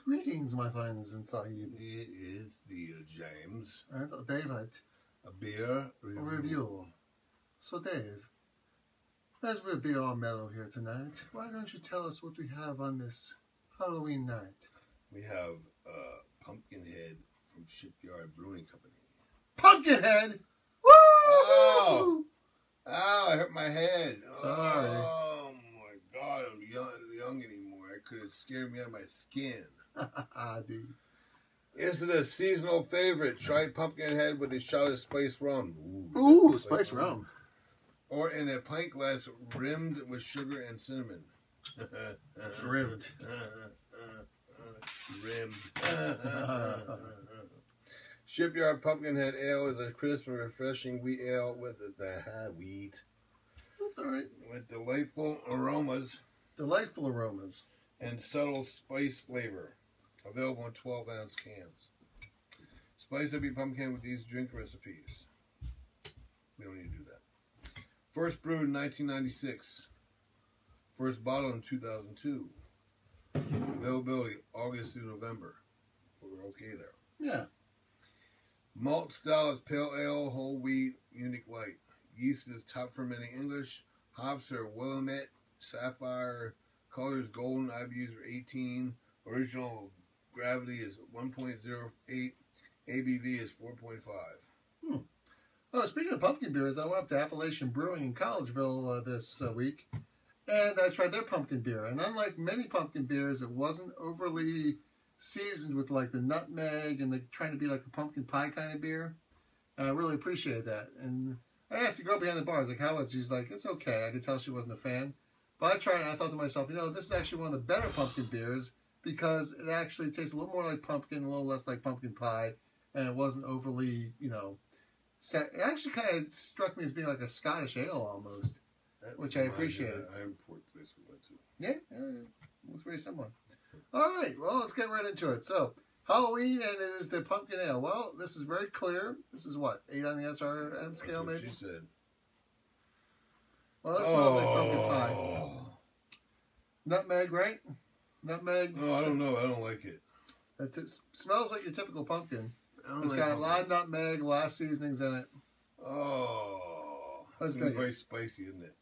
Greetings, my friends and sahib. It is the James And David. a beer Review. So, Dave, as we'll be all mellow here tonight, why don't you tell us what we have on this Halloween night? We have Pumpkinhead from Shipyard Brewing Company. Pumpkinhead! Woo! Oh! Ow, I hurt my head. Sorry. Oh my God, I'm young anymore. It could have scared me out of my skin. Dude. This is a seasonal favorite. Try Pumpkinhead with a shot of spiced rum. Ooh, spiced rum. Or in a pint glass rimmed with sugar and cinnamon. Rimmed. Rimmed. Shipyard Pumpkinhead Ale is a crisp and refreshing wheat ale with wheat. That's all right. With delightful aromas Delightful aromas. and subtle spice flavor. Available in 12-ounce cans. Spice up your pumpkin with these drink recipes. We don't need to do that. First brewed in 1996. First bottled in 2002. Availability August through November. We're okay there. Yeah. Malt style is pale ale, whole wheat, Munich light. Yeast is Top-Fermenting English. Hops are Willamette, Saphir. Colors golden. IBUs are 18. Original gravity is 1.08. ABV is 4.5. Oh, speaking of pumpkin beers, I went up to Appalachian Brewing in Collegeville this week, and I tried their pumpkin beer. And unlike many pumpkin beers, it wasn't overly seasoned with like the nutmeg and trying to be like a pumpkin pie kind of beer. And I really appreciated that. And I asked the girl behind the bar, I was like, how was it? She's like, it's okay. I could tell she wasn't a fan. But I tried it and I thought to myself, this is actually one of the better pumpkin beers because it actually tastes a little more like pumpkin, a little less like pumpkin pie, and it wasn't overly, it actually kind of struck me as being like a Scottish ale almost, which I appreciated. I import place we went to. Yeah, it's very similar. All right, well, let's get right into it. So, Halloween, and it is the pumpkin ale. Well, this is very clear. This is what, 8 on the SRM scale, That's what maybe? she said. Well, this smells like pumpkin pie. Nutmeg, right? Nutmeg. Oh, I don't know. I don't like it. It smells like your typical pumpkin. It's got a lot of nutmeg, a lot of seasonings in it. Oh, Let's it's drink it. very spicy, isn't it?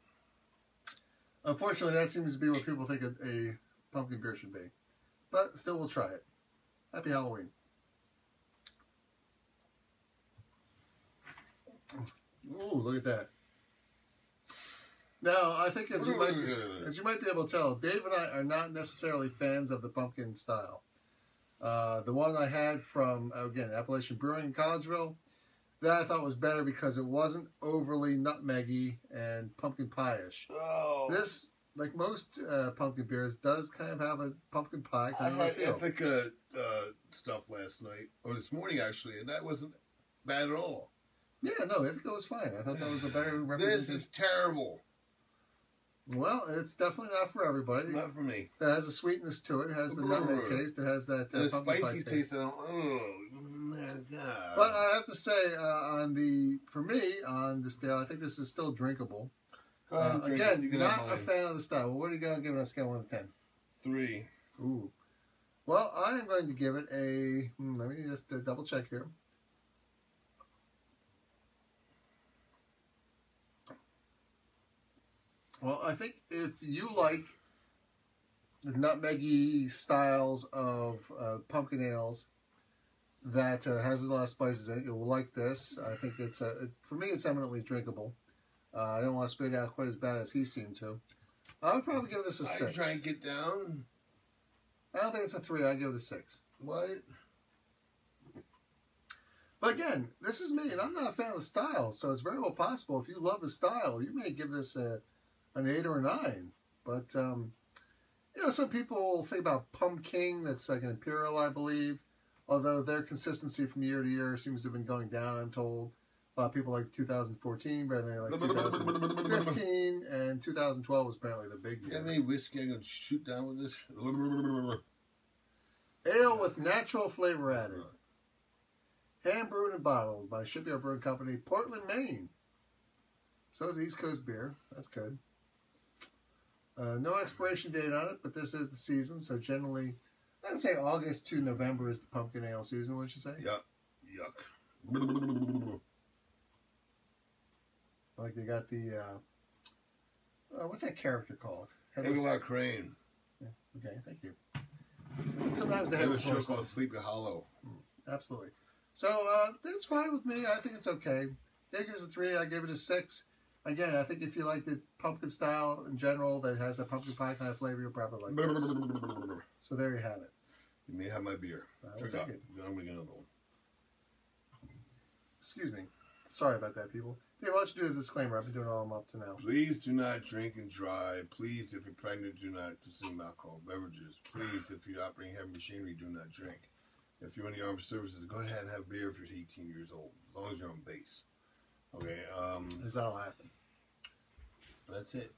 Unfortunately, that seems to be what people think a pumpkin beer should be. But still, we'll try it. Happy Halloween. Ooh, look at that. Now, I think as you might be able to tell, Dave and I are not necessarily fans of the pumpkin style. The one I had from, again, Appalachian Brewing in Collegeville, that I thought was better because it wasn't overly nutmeggy and pumpkin pie-ish. Oh. This, like most pumpkin beers, does kind of have a pumpkin pie I kind of had feel. Ithaca stuff last night, or this morning actually, and that wasn't bad at all. Yeah, no, Ithaca was fine. I thought that was a better representation. This is terrible. Well, it's definitely not for everybody. Not for me. It has a sweetness to it. It has the nutmeg taste. It has that The pumpkin pie spicy taste. Oh my God. But I have to say, for me, on the scale, I think this is still drinkable. Again, not a fan of the style. Well, what are you going to give it on a scale of 1 to 10? 3. Ooh. Well, I am going to give it a... let me just double check here. Well, I think if you like the nutmeggy styles of pumpkin ales that has a lot of spices in it, you will like this. I think it's for me, it's eminently drinkable. I don't want to spit it out quite as bad as he seemed to. I would probably give this a 6. I try and get down. I don't think it's a 3. I'd give it a 6. What? But again, this is me, and I'm not a fan of the style, so it's very well possible if you love the style, you may give this an 8 or a 9. But, some people think about Pumpkin, that's like an Imperial, I believe, although their consistency from year to year seems to have been going down, I'm told. A lot of people like 2014, but then like 2015, and 2012 was apparently the big year. You got any whiskey I can shoot down with this? Ale with natural flavor added. Hand brewed and bottled by Shipyard Brewing Company, Portland, Maine. So it's East Coast beer. That's good. No expiration date on it, but this is the season, so generally I would say August to November is the pumpkin ale season, wouldn't you say? Yuck. Like they got the, what's that character called? Headless Crane. Yeah, okay, thank you. Sometimes they They have have a show called Sleepy Hollow. Absolutely. So that's fine with me. I think it's okay. Dave gives it a 3. I give it a 6. Again, I think if you like the pumpkin style in general that has a pumpkin pie kind of flavor, you'll probably like this. So there you have it. You may have my beer. Drink up. I'm going to get another one. Excuse me. Sorry about that, people. Dave, why don't you do his disclaimer? I've been doing it all up to now. Please do not drink and drive. Please, if you're pregnant, do not consume alcohol beverages. Please, if you're operating heavy machinery, do not drink. If you're in the armed services, go ahead and have beer if you're 18 years old, as long as you're on base. Okay. That'll happen. That's it.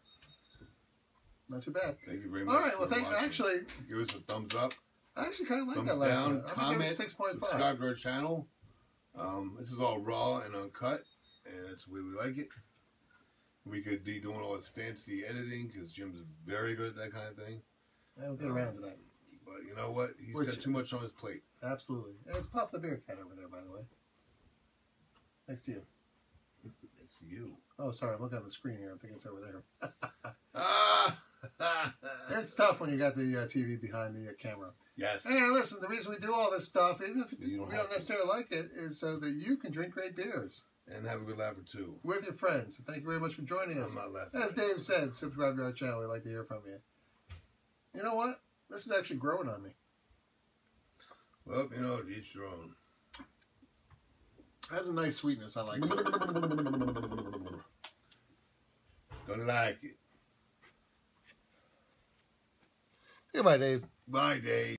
Not too bad. Thank you very much. All right. Well, actually, give us a thumbs up. I actually kind of like thumbs that last down, one. I'm comment, gonna give it 6.5. subscribe to our channel. This is all raw and uncut, and that's the way we like it. We could be doing all this fancy editing because Jim's very good at that kind of thing. I'll get around to that. But you know what? He's got too much on his plate. Absolutely. And it's Puff the Beer Cat over there, by the way. Next to you. It's you. Oh, sorry. I'm looking at the screen here. I think it's over there. Ah! It's tough when you got the TV behind the camera. Yes. And listen, the reason we do all this stuff, even if we don't have necessarily like it, is so that you can drink great beers. And have a good laugh or two. With your friends. Thank you very much for joining us. I'm not laughing. As Dave said, subscribe to our channel. We'd like to hear from you. You know what? This is actually growing on me. Well, you know, each their own. It has a nice sweetness. I like it. Don't like it. Goodbye, Dave. Bye, Dave.